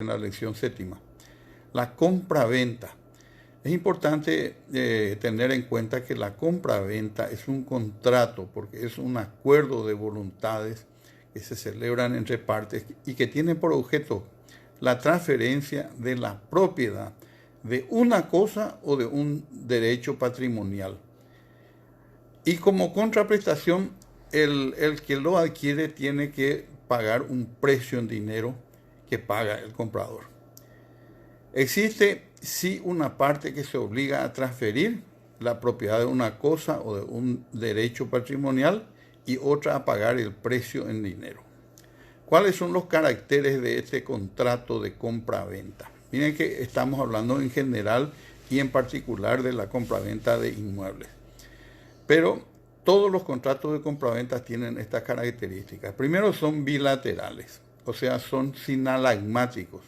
en la lección séptima. La compra-venta. Es importante tener en cuenta que la compra-venta es un contrato, porque es un acuerdo de voluntades que se celebran entre partes y que tiene por objeto la transferencia de la propiedad de una cosa o de un derecho patrimonial. Y como contraprestación, el que lo adquiere tiene que pagar un precio en dinero que paga el comprador. Existe sí una parte que se obliga a transferir la propiedad de una cosa o de un derecho patrimonial y otra a pagar el precio en dinero. ¿Cuáles son los caracteres de este contrato de compra-venta? Miren que estamos hablando en general y en particular de la compra-venta de inmuebles. Pero todos los contratos de compra-venta tienen estas características. Primero, son bilaterales, o sea, son sinalagmáticos.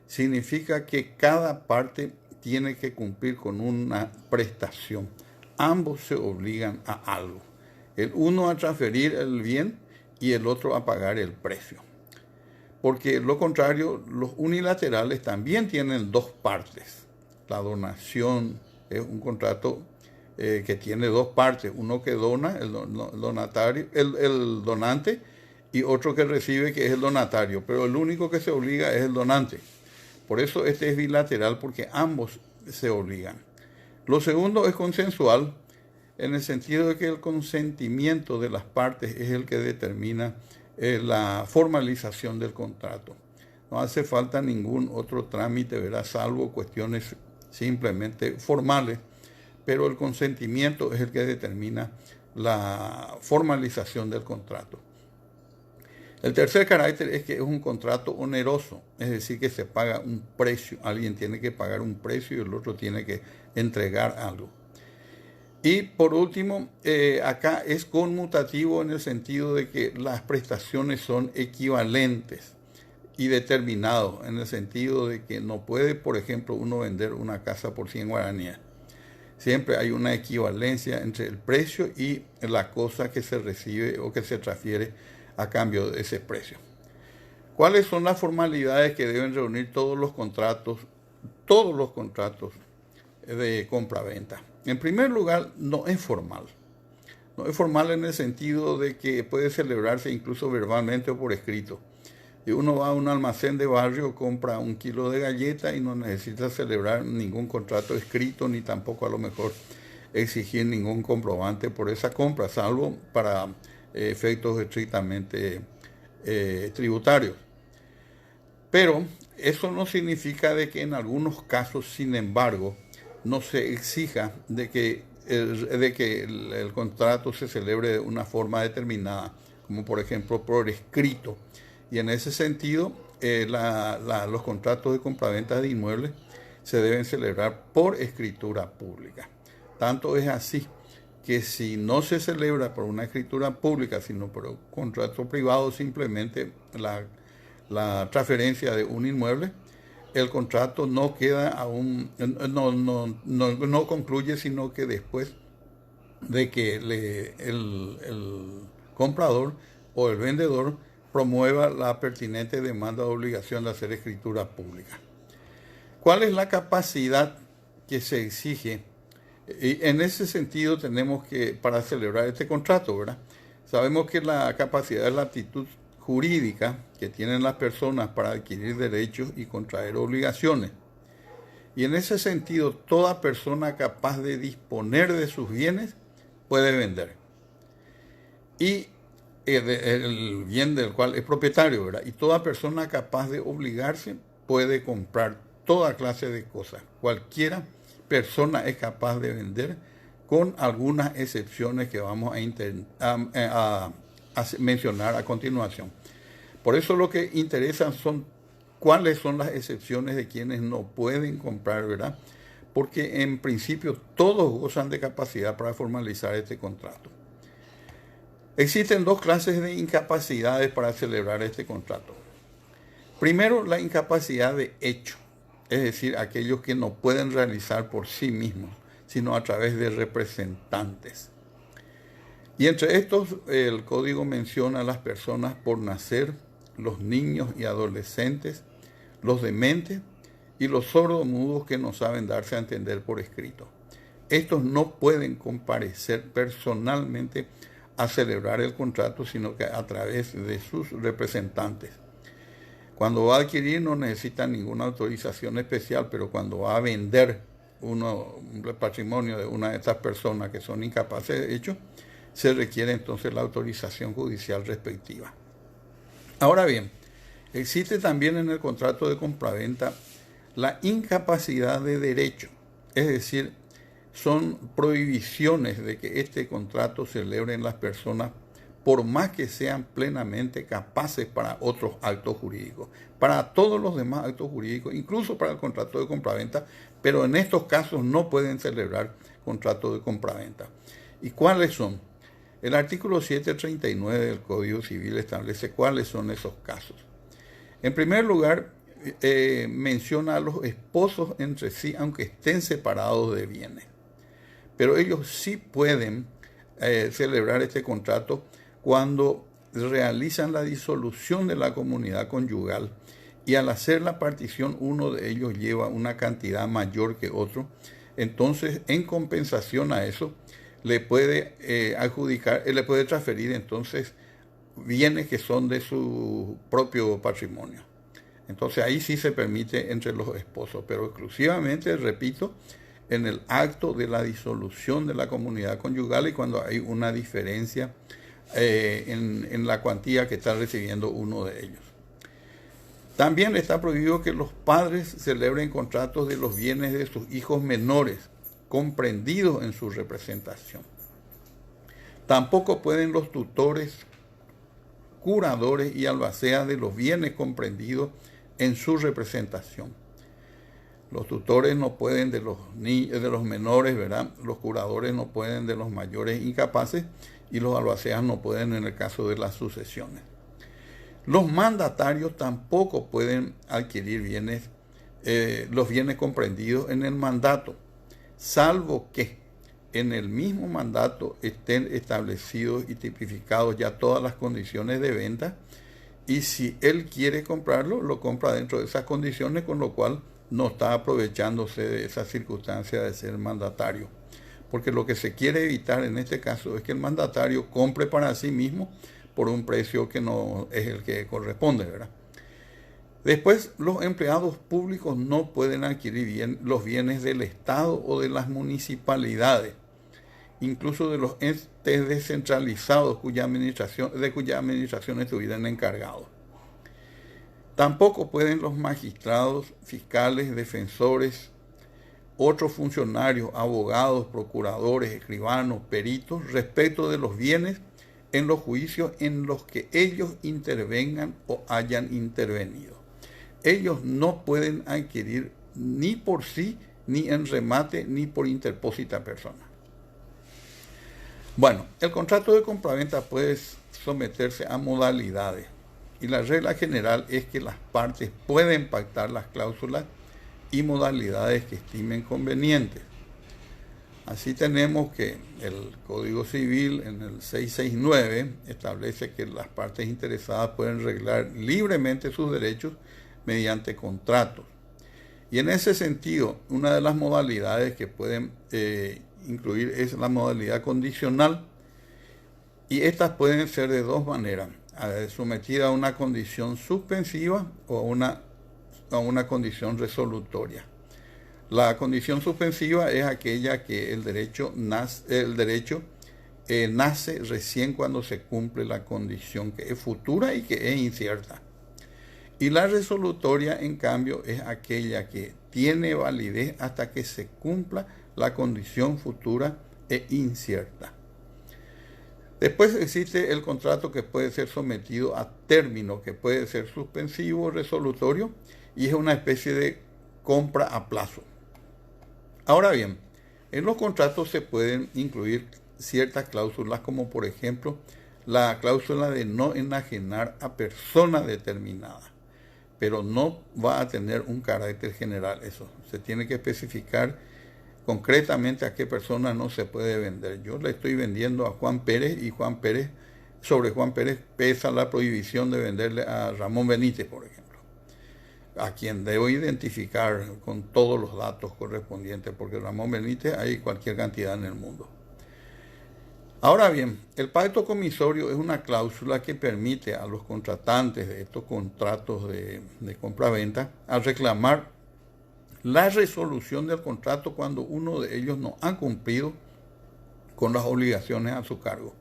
Significa que cada parte tiene que cumplir con una prestación. Ambos se obligan a algo. El uno a transferir el bien y el otro a pagar el precio. Porque lo contrario, los unilaterales también tienen dos partes. La donación es un contrato que tiene dos partes. Uno que dona, el donante, y otro que recibe, que es el donatario. Pero el único que se obliga es el donante. Por eso este es bilateral, porque ambos se obligan. Lo segundo es consensual, en el sentido de que el consentimiento de las partes es el que determina la formalización del contrato. No hace falta ningún otro trámite, ¿verdad? Salvo cuestiones simplemente formales, pero el consentimiento es el que determina la formalización del contrato. El tercer carácter es que es un contrato oneroso, es decir, que se paga un precio. Alguien tiene que pagar un precio y el otro tiene que entregar algo. Y por último, acá es conmutativo en el sentido de que las prestaciones son equivalentes y determinados, en el sentido de que no puede, por ejemplo, uno vender una casa por 100 guaraníes. Siempre hay una equivalencia entre el precio y la cosa que se recibe o que se transfiere a cambio de ese precio. ¿Cuáles son las formalidades que deben reunir todos los contratos de compra-venta? En primer lugar, no es formal. No es formal en el sentido de que puede celebrarse incluso verbalmente o por escrito. Si uno va a un almacén de barrio, compra 1 kilo de galleta y no necesita celebrar ningún contrato escrito, ni tampoco a lo mejor exigir ningún comprobante por esa compra, salvo para efectos estrictamente tributarios. Pero eso no significa de que en algunos casos, sin embargo, no se exija de que el contrato se celebre de una forma determinada, como por ejemplo por escrito. Y en ese sentido, los contratos de compraventa de inmuebles se deben celebrar por escritura pública. Tanto es así que si no se celebra por una escritura pública, sino por un contrato privado, simplemente la transferencia de un inmueble, el contrato no queda aún, no concluye, sino que después de que el comprador o el vendedor promueva la pertinente demanda de obligación de hacer escritura pública. ¿Cuál es la capacidad que se exige? Y en ese sentido tenemos que, para celebrar este contrato, ¿verdad? Sabemos que la capacidad es la aptitud jurídica que tienen las personas para adquirir derechos y contraer obligaciones. Y en ese sentido, toda persona capaz de disponer de sus bienes puede vender. Y el bien del cual es propietario, ¿verdad? Y toda persona capaz de obligarse puede comprar toda clase de cosas. Cualquiera persona es capaz de vender, con algunas excepciones que vamos a mencionar a continuación. Por eso lo que interesa son cuáles son las excepciones de quienes no pueden comprar, ¿verdad? Porque en principio todos gozan de capacidad para formalizar este contrato. Existen dos clases de incapacidades para celebrar este contrato. Primero, la incapacidad de hecho, es decir, aquellos que no pueden realizar por sí mismos, sino a través de representantes. Y entre estos, el código menciona a las personas por nacer, los niños y adolescentes, los dementes y los sordomudos que no saben darse a entender por escrito. Estos no pueden comparecer personalmente a celebrar el contrato, sino que a través de sus representantes. Cuando va a adquirir no necesita ninguna autorización especial, pero cuando va a vender el patrimonio de una de estas personas que son incapaces de hecho, se requiere entonces la autorización judicial respectiva. Ahora bien, existe también en el contrato de compraventa la incapacidad de derecho, es decir, son prohibiciones de que este contrato celebren las personas por más que sean plenamente capaces para otros actos jurídicos, para todos los demás actos jurídicos, incluso para el contrato de compraventa, pero en estos casos no pueden celebrar contrato de compraventa. ¿Y cuáles son? El artículo 739 del Código Civil establece cuáles son esos casos. En primer lugar, menciona a los esposos entre sí, aunque estén separados de bienes. Pero ellos sí pueden celebrar este contrato cuando realizan la disolución de la comunidad conyugal y al hacer la partición uno de ellos lleva una cantidad mayor que otro. Entonces, en compensación a eso, le puede le puede transferir entonces bienes que son de su propio patrimonio. Entonces ahí sí se permite entre los esposos, pero exclusivamente, repito, en el acto de la disolución de la comunidad conyugal y cuando hay una diferencia en la cuantía que está recibiendo uno de ellos. También está prohibido que los padres celebren contratos de los bienes de sus hijos menores, comprendidos en su representación. Tampoco pueden los tutores, curadores y albaceas de los bienes comprendidos en su representación. Los tutores no pueden de los menores, ¿verdad? Los curadores no pueden de los mayores incapaces y los albaceas no pueden en el caso de las sucesiones. Los mandatarios tampoco pueden adquirir bienes, los bienes comprendidos en el mandato, salvo que en el mismo mandato estén establecidos y tipificados ya todas las condiciones de venta, y si él quiere comprarlo, lo compra dentro de esas condiciones, con lo cual no está aprovechándose de esa circunstancia de ser mandatario. Porque lo que se quiere evitar en este caso es que el mandatario compre para sí mismo por un precio que no es el que corresponde, ¿verdad? Después, los empleados públicos no pueden adquirir los bienes del Estado o de las municipalidades, incluso de los entes descentralizados de cuya administración estuvieran encargados. Tampoco pueden los magistrados, fiscales, defensores, otros funcionarios, abogados, procuradores, escribanos, peritos, respecto de los bienes en los juicios en los que ellos intervengan o hayan intervenido. Ellos no pueden adquirir ni por sí, ni en remate, ni por interpósita persona. Bueno, el contrato de compraventa puede someterse a modalidades y la regla general es que las partes pueden pactar las cláusulas y modalidades que estimen convenientes. Así tenemos que el Código Civil en el 669 establece que las partes interesadas pueden reglar libremente sus derechos mediante contratos. Y en ese sentido, una de las modalidades que pueden incluir es la modalidad condicional, y estas pueden ser de dos maneras: sometida a una condición suspensiva o a una condición resolutoria. La condición suspensiva es aquella que el derecho nace recién cuando se cumple la condición, que es futura y que es incierta. Y la resolutoria, en cambio, es aquella que tiene validez hasta que se cumpla la condición futura e incierta. Después existe el contrato que puede ser sometido a término, que puede ser suspensivo o resolutorio, y es una especie de compra a plazo. Ahora bien, en los contratos se pueden incluir ciertas cláusulas, como por ejemplo la cláusula de no enajenar a persona determinada, pero no va a tener un carácter general eso. Se tiene que especificar concretamente a qué persona no se puede vender. Yo le estoy vendiendo a Juan Pérez y sobre Juan Pérez pesa la prohibición de venderle a Ramón Benítez, por ejemplo. a quien debo identificar con todos los datos correspondientes, porque Ramón Benítez hay cualquier cantidad en el mundo. Ahora bien, el pacto comisorio es una cláusula que permite a los contratantes de estos contratos de compra-venta a reclamar la resolución del contrato cuando uno de ellos no ha cumplido con las obligaciones a su cargo.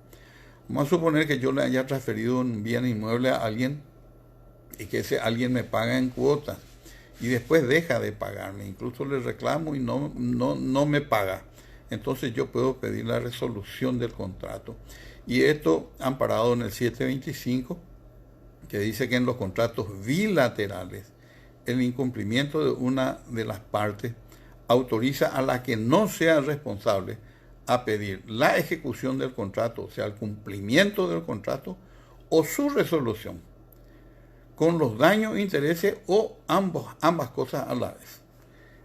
Vamos a suponer que yo le haya transferido un bien inmueble a alguien y que ese alguien me paga en cuotas y después deja de pagarme, incluso le reclamo y no me paga. Entonces yo puedo pedir la resolución del contrato. Y esto amparado en el 725, que dice que en los contratos bilaterales el incumplimiento de una de las partes autoriza a la que no sea responsable a pedir la ejecución del contrato, o sea, el cumplimiento del contrato o su resolución, con los daños, intereses o ambas cosas a la vez.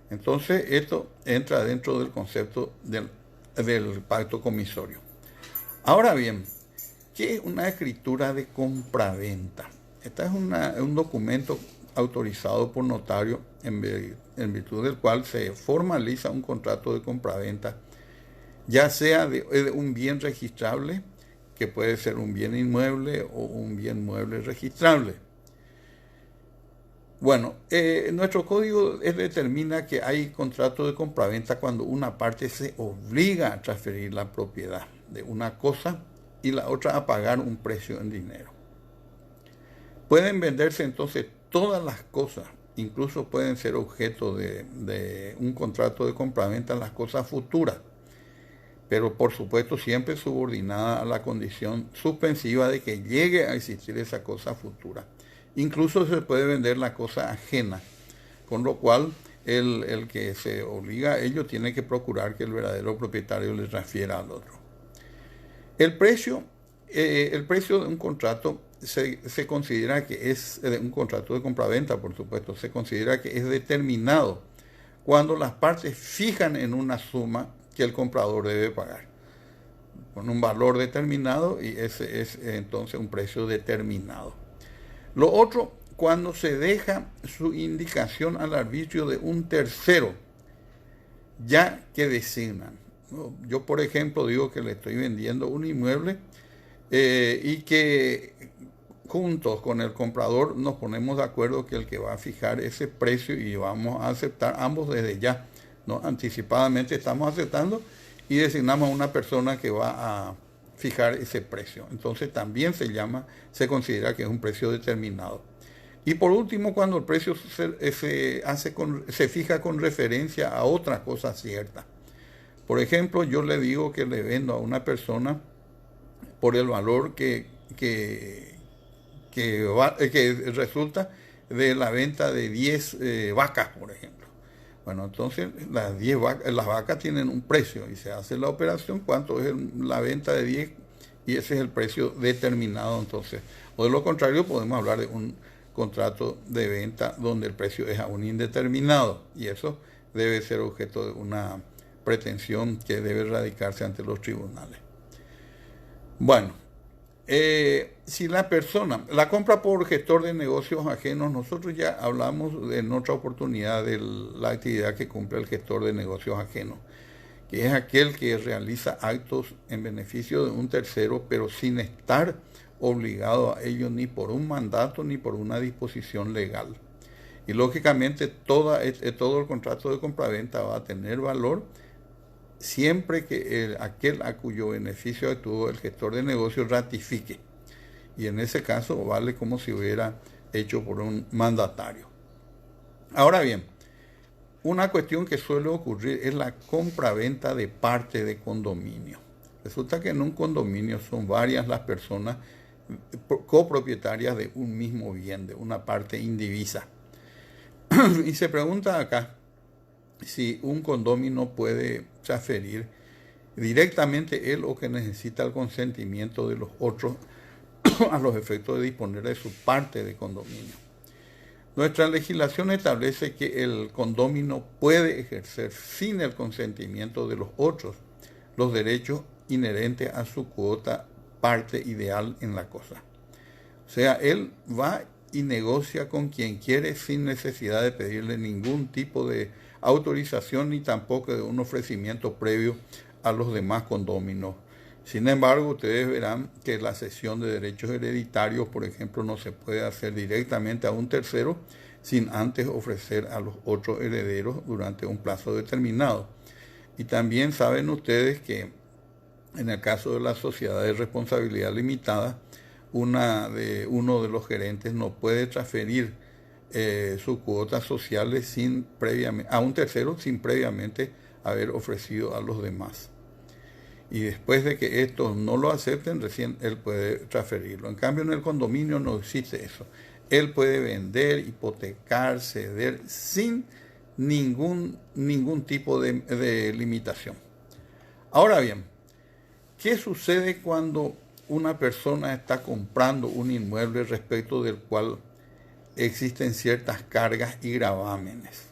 Entonces esto entra dentro del concepto del pacto comisorio. Ahora bien, ¿qué es una escritura de compraventa? Esta es un documento autorizado por notario en virtud del cual se formaliza un contrato de compraventa, ya sea de un bien registrable, que puede ser un bien inmueble o un bien mueble registrable. Bueno, nuestro código determina que hay contrato de compraventa cuando una parte se obliga a transferir la propiedad de una cosa y la otra a pagar un precio en dinero. Pueden venderse entonces todas las cosas, incluso pueden ser objeto de un contrato de compraventa las cosas futuras, pero por supuesto siempre subordinada a la condición suspensiva de que llegue a existir esa cosa futura. Incluso se puede vender la cosa ajena, con lo cual el que se obliga a ello tiene que procurar que el verdadero propietario le transfiera al otro. El precio de un contrato se considera que es un contrato de compraventa, por supuesto, se considera que es determinado cuando las partes fijan en una suma que el comprador debe pagar, con un valor determinado, y ese es entonces un precio determinado. Lo otro, cuando se deja su indicación al arbitrio de un tercero, ya que designan. Yo, por ejemplo, digo que le estoy vendiendo un inmueble y que juntos con el comprador nos ponemos de acuerdo que el que va a fijar ese precio y vamos a aceptar ambos desde ya, ¿no? Anticipadamente estamos aceptando y designamos a una persona que va a fijar ese precio. Entonces también se considera que es un precio determinado. Y por último, cuando el precio se fija con referencia a otra cosa cierta. Por ejemplo, yo le digo que le vendo a una persona por el valor que resulta de la venta de 10 vacas, por ejemplo. Bueno, entonces las vacas tienen un precio y se hace la operación, cuánto es la venta de 10 y ese es el precio determinado entonces. O de lo contrario podemos hablar de un contrato de venta donde el precio es aún indeterminado y eso debe ser objeto de una pretensión que debe radicarse ante los tribunales. Bueno, si la compra por gestor de negocios ajenos, nosotros ya hablamos en otra oportunidad de la actividad que cumple el gestor de negocios ajenos, que es aquel que realiza actos en beneficio de un tercero, pero sin estar obligado a ello ni por un mandato ni por una disposición legal. Y lógicamente todo el contrato de compraventa va a tener valor siempre que aquel a cuyo beneficio actuó el gestor de negocios ratifique. Y en ese caso vale como si hubiera hecho por un mandatario. Ahora bien, una cuestión que suele ocurrir es la compraventa de parte de condominio. Resulta que en un condominio son varias las personas copropietarias de un mismo bien, de una parte indivisa. Y se pregunta acá si un condominio puede transferir directamente él o que necesita el consentimiento de los otros a los efectos de disponer de su parte de condominio. Nuestra legislación establece que el condominio puede ejercer sin el consentimiento de los otros los derechos inherentes a su cuota parte ideal en la cosa. O sea, él va y negocia con quien quiere sin necesidad de pedirle ningún tipo de autorización ni tampoco de un ofrecimiento previo a los demás condóminos. Sin embargo, ustedes verán que la cesión de derechos hereditarios, por ejemplo, no se puede hacer directamente a un tercero sin antes ofrecer a los otros herederos durante un plazo determinado. Y también saben ustedes que en el caso de la sociedad de responsabilidad limitada, uno de los gerentes no puede transferir sus cuotas sociales a un tercero sin previamente haber ofrecido a los demás. Y después de que estos no lo acepten, recién él puede transferirlo. En cambio, en el condominio no existe eso. Él puede vender, hipotecar, ceder sin ningún tipo de limitación. Ahora bien, ¿qué sucede cuando una persona está comprando un inmueble respecto del cual existen ciertas cargas y gravámenes?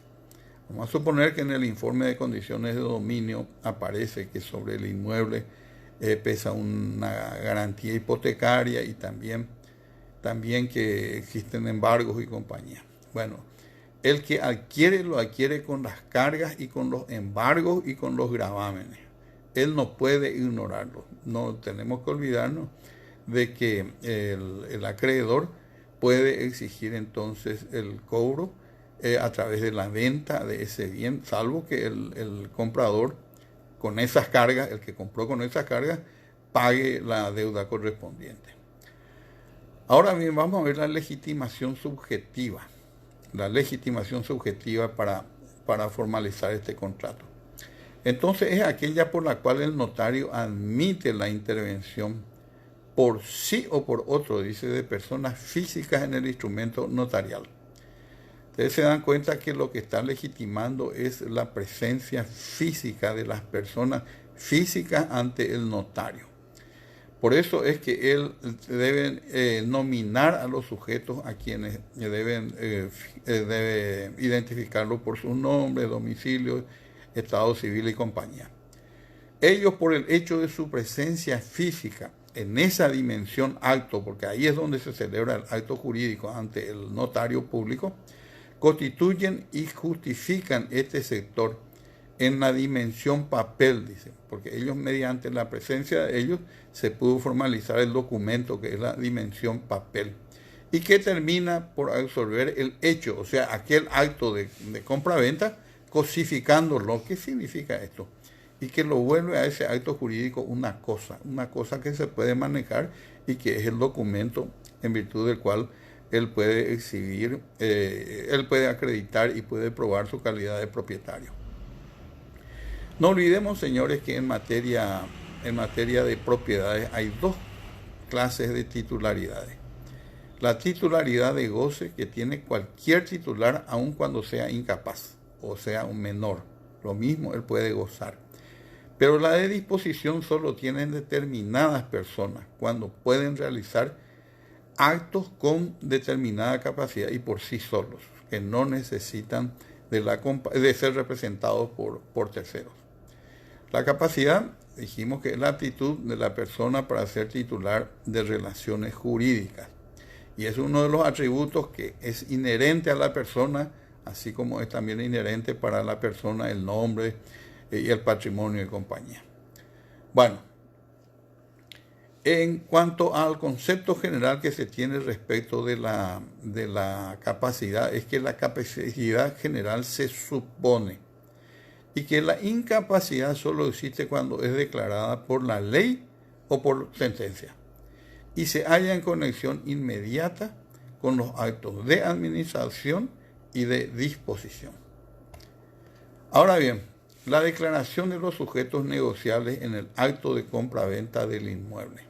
Vamos a suponer que en el informe de condiciones de dominio aparece que sobre el inmueble pesa una garantía hipotecaria y también que existen embargos y compañía. Bueno, el que adquiere lo adquiere con las cargas y con los embargos y con los gravámenes. Él no puede ignorarlo. No tenemos que olvidarnos de que el acreedor puede exigir entonces el cobro a través de la venta de ese bien, salvo que el comprador con esas cargas, el que compró con esas cargas, pague la deuda correspondiente. Ahora bien, vamos a ver la legitimación subjetiva. La legitimación subjetiva para formalizar este contrato. Entonces es aquella por la cual el notario admite la intervención por sí o por otro, dice, de personas físicas en el instrumento notarial. Ustedes se dan cuenta que lo que está legitimando es la presencia física de las personas físicas ante el notario. Por eso es que él debe nominar a los sujetos a quienes debe identificarlo por su nombre, domicilio, estado civil y compañía. Ellos, por el hecho de su presencia física en esa dimensión acto, porque ahí es donde se celebra el acto jurídico ante el notario público, constituyen y justifican este sector en la dimensión papel, dicen, porque ellos, mediante la presencia de ellos, se pudo formalizar el documento que es la dimensión papel, y que termina por absorber el hecho, o sea, aquel acto de compra-venta, cosificándolo. ¿Qué significa esto? Y que lo vuelve a ese acto jurídico una cosa que se puede manejar y que es el documento en virtud del cual él puede exhibir, él puede acreditar y puede probar su calidad de propietario. No olvidemos, señores, que en materia de propiedades hay dos clases de titularidades. La titularidad de goce, que tiene cualquier titular, aun cuando sea incapaz o sea un menor. Lo mismo él puede gozar. Pero la de disposición solo tienen determinadas personas cuando pueden realizar actos con determinada capacidad y por sí solos, que no necesitan de ser representados por terceros. La capacidad, dijimos que es la aptitud de la persona para ser titular de relaciones jurídicas. Y es uno de los atributos que es inherente a la persona, así como es también inherente para la persona el nombre y el patrimonio de compañía. Bueno, en cuanto al concepto general que se tiene respecto de la capacidad, es que la capacidad general se supone y que la incapacidad solo existe cuando es declarada por la ley o por sentencia y se halla en conexión inmediata con los actos de administración y de disposición. Ahora bien, la declaración de los sujetos negociables en el acto de compra-venta del inmueble.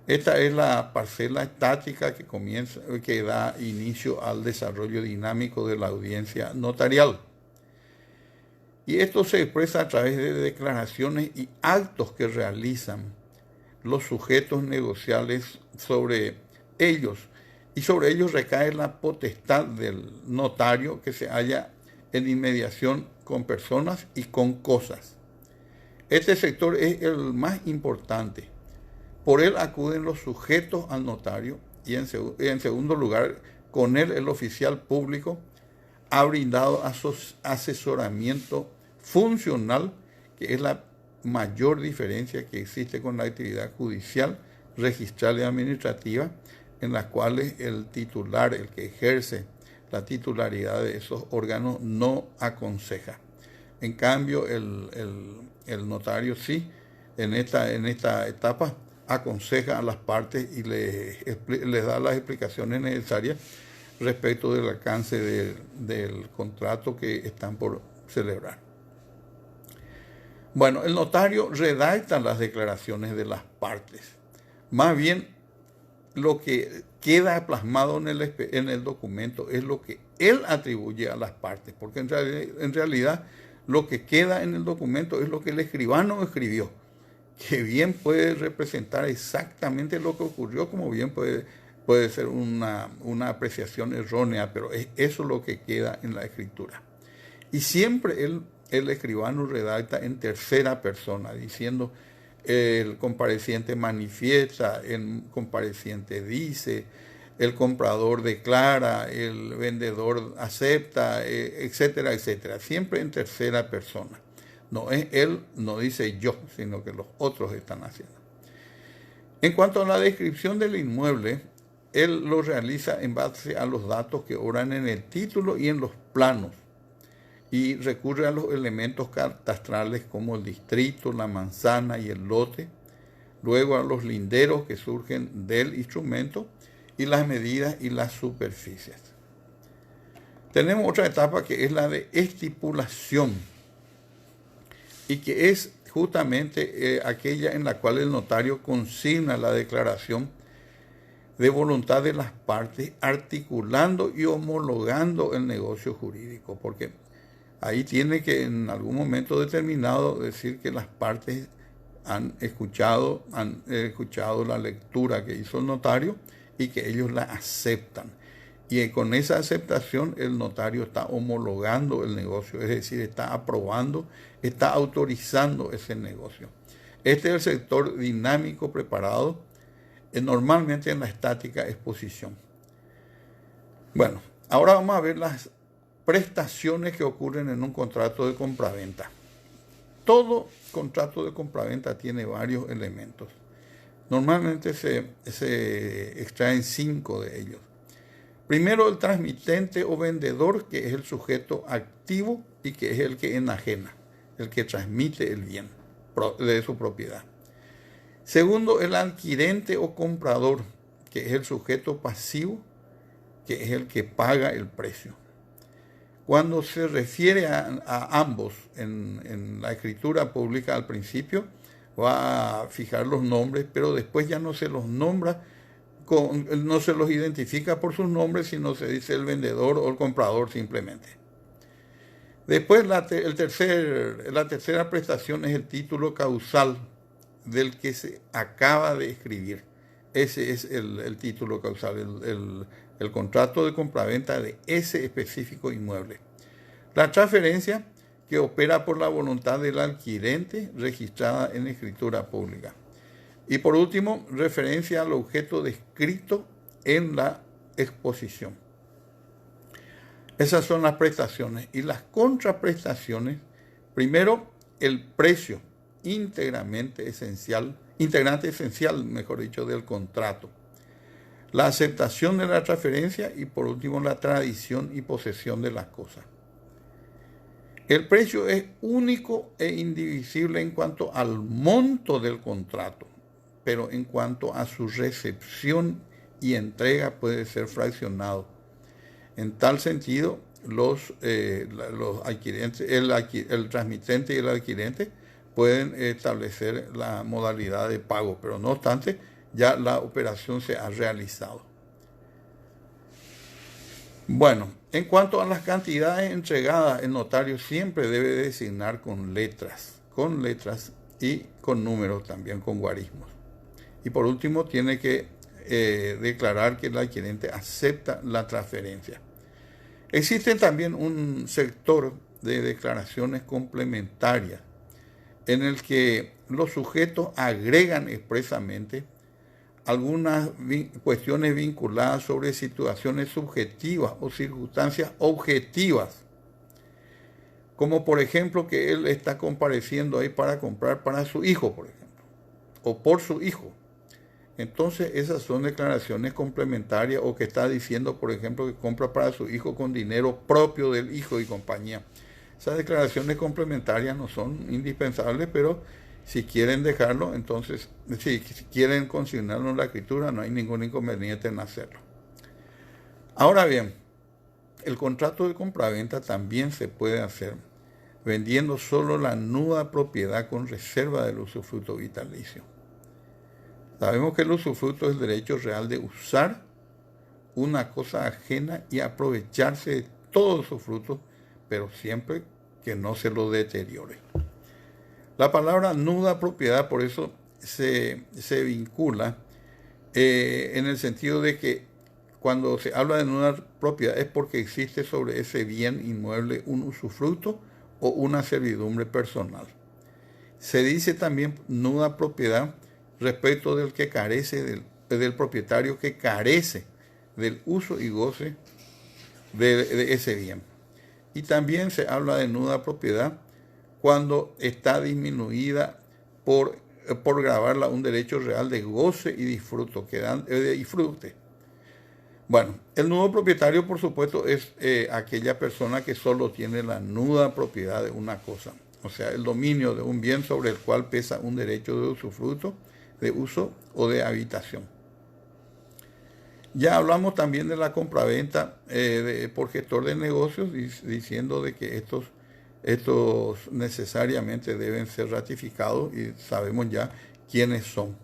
Esta es la parcela estática que da inicio al desarrollo dinámico de la audiencia notarial. Y esto se expresa a través de declaraciones y actos que realizan los sujetos negociables sobre ellos. Y sobre ellos recae la potestad del notario que se halla en inmediación con personas y con cosas. Este sector es el más importante. Por él acuden los sujetos al notario y en segundo lugar Con él, el oficial público ha brindado asesoramiento funcional, que es la mayor diferencia que existe con la actividad judicial, registral y administrativa, en las cuales el titular, el que ejerce la titularidad de esos órganos, no aconseja. En cambio, el notario sí, en esta etapa, aconseja a las partes y les da las explicaciones necesarias respecto del alcance del contrato que están por celebrar. Bueno, el notario redacta las declaraciones de las partes. Más bien, lo que queda plasmado en el documento es lo que él atribuye a las partes, porque en realidad lo que queda en el documento es lo que el escribano escribió, que bien puede representar exactamente lo que ocurrió, como bien puede ser una apreciación errónea, pero es eso lo que queda en la escritura. Y siempre el escribano redacta en tercera persona, diciendo: el compareciente manifiesta, el compareciente dice, el comprador declara, el vendedor acepta, etcétera, etcétera. Siempre en tercera persona. No es él, no dice yo, sino que los otros están haciendo. En cuanto a la descripción del inmueble, él lo realiza en base a los datos que obran en el título y en los planos, y recurre a los elementos catastrales como el distrito, la manzana y el lote, luego a los linderos que surgen del instrumento y las medidas y las superficies. Tenemos otra etapa que es la de estipulación, y que es justamente aquella en la cual el notario consigna la declaración de voluntad de las partes, articulando y homologando el negocio jurídico, porque ahí tiene que en algún momento determinado decir que las partes han escuchado la lectura que hizo el notario y que ellos la aceptan. Y con esa aceptación el notario está homologando el negocio, es decir, está aprobando, está autorizando ese negocio. Este es el sector dinámico preparado, normalmente en la estática exposición. Bueno, ahora vamos a ver las prestaciones que ocurren en un contrato de compraventa. Todo contrato de compraventa tiene varios elementos. Normalmente se extraen 5 de ellos. Primero, el transmitente o vendedor, que es el sujeto activo y que es el que enajena, el que transmite el bien de su propiedad. Segundo, el adquirente o comprador, que es el sujeto pasivo, que es el que paga el precio. Cuando se refiere a ambos en la escritura pública al principio, va a fijar los nombres, pero después ya no se los nombra, no se los identifica por sus nombres, sino se dice el vendedor o el comprador simplemente. Después la tercera prestación es el título causal del que se acaba de escribir. Ese es el título causal, el contrato de compraventa de ese específico inmueble. La transferencia, que opera por la voluntad del adquirente, registrada en escritura pública. Y por último, referencia al objeto descrito en la exposición. Esas son las prestaciones. Y las contraprestaciones: primero, el precio integrante esencial, del contrato. La aceptación de la transferencia y por último la tradición y posesión de las cosas. El precio es único e indivisible en cuanto al monto del contrato, pero en cuanto a su recepción y entrega puede ser fraccionado. En tal sentido, los adquirentes, el transmitente y el adquirente pueden establecer la modalidad de pago, pero no obstante, ya la operación se ha realizado. Bueno, en cuanto a las cantidades entregadas, el notario siempre debe designar con letras y con números también, con guarismos. Y por último, tiene que declarar que el adquirente acepta la transferencia. Existe también un sector de declaraciones complementarias en el que los sujetos agregan expresamente algunas cuestiones vinculadas sobre situaciones subjetivas o circunstancias objetivas, como por ejemplo que él está compareciendo ahí para comprar para su hijo, por ejemplo, o por su hijo. Entonces esas son declaraciones complementarias, o que está diciendo, por ejemplo, que compra para su hijo con dinero propio del hijo y compañía. Esas declaraciones complementarias no son indispensables, pero si quieren dejarlo, entonces, si quieren consignarlo en la escritura, no hay ningún inconveniente en hacerlo. Ahora bien, el contrato de compraventa también se puede hacer vendiendo solo la nuda propiedad con reserva del usufructo vitalicio. Sabemos que el usufructo es el derecho real de usar una cosa ajena y aprovecharse de todo su fruto, pero siempre que no se lo deteriore. La palabra nuda propiedad, por eso se vincula en el sentido de que cuando se habla de nuda propiedad es porque existe sobre ese bien inmueble un usufructo o una servidumbre personal. Se dice también nuda propiedad respecto del que carece, del propietario que carece del uso y goce de ese bien. Y también se habla de nuda propiedad cuando está disminuida por grabarla un derecho real de goce y disfrute. Bueno, el nudo propietario, por supuesto, es aquella persona que solo tiene la nuda propiedad de una cosa, o sea, el dominio de un bien sobre el cual pesa un derecho de usufructo, de uso o de habitación. Ya hablamos también de la compraventa por gestor de negocios, diciendo de que estos necesariamente deben ser ratificados y sabemos ya quiénes son.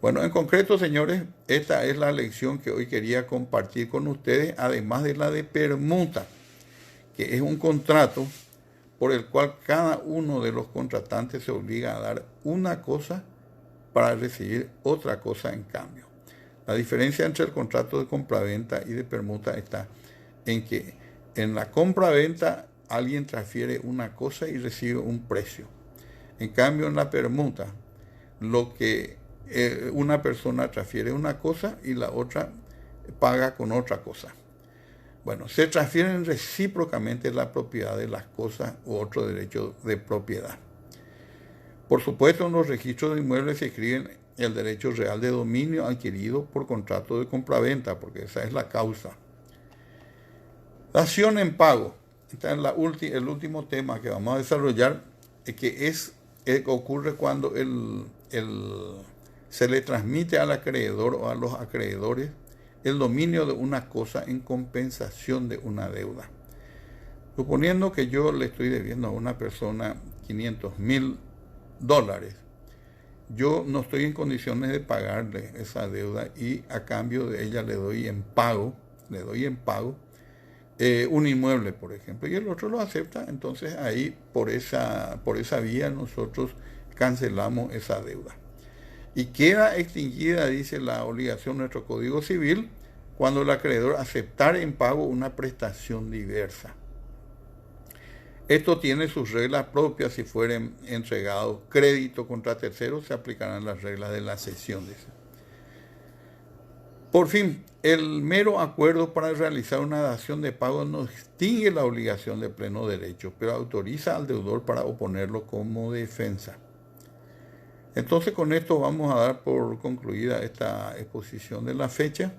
Bueno, en concreto, señores, esta es la lección que hoy quería compartir con ustedes, además de la de permuta, que es un contrato por el cual cada uno de los contratantes se obliga a dar una cosa para recibir otra cosa en cambio. La diferencia entre el contrato de compraventa y de permuta está en que en la compraventa alguien transfiere una cosa y recibe un precio. En cambio, en la permuta, una persona transfiere una cosa y la otra paga con otra cosa. Bueno, se transfieren recíprocamente la propiedad de las cosas u otro derecho de propiedad. Por supuesto, en los registros de inmuebles se escriben el derecho real de dominio adquirido por contrato de compraventa, porque esa es la causa. Dación en pago. Este es el último tema que vamos a desarrollar, que ocurre cuando se le transmite al acreedor o a los acreedores el dominio de una cosa en compensación de una deuda. Suponiendo que yo le estoy debiendo a una persona $500,000, yo no estoy en condiciones de pagarle esa deuda y a cambio de ella le doy en pago un inmueble, por ejemplo, y el otro lo acepta. Entonces ahí por esa vía nosotros cancelamos esa deuda. Y queda extinguida, dice la obligación de nuestro Código Civil, cuando el acreedor aceptare en pago una prestación diversa. Esto tiene sus reglas propias. Si fueren entregados crédito contra terceros, se aplicarán las reglas de la cesión. Por fin, el mero acuerdo para realizar una dación de pago no extingue la obligación de pleno derecho, pero autoriza al deudor para oponerlo como defensa. Entonces, con esto vamos a dar por concluida esta exposición de la fecha.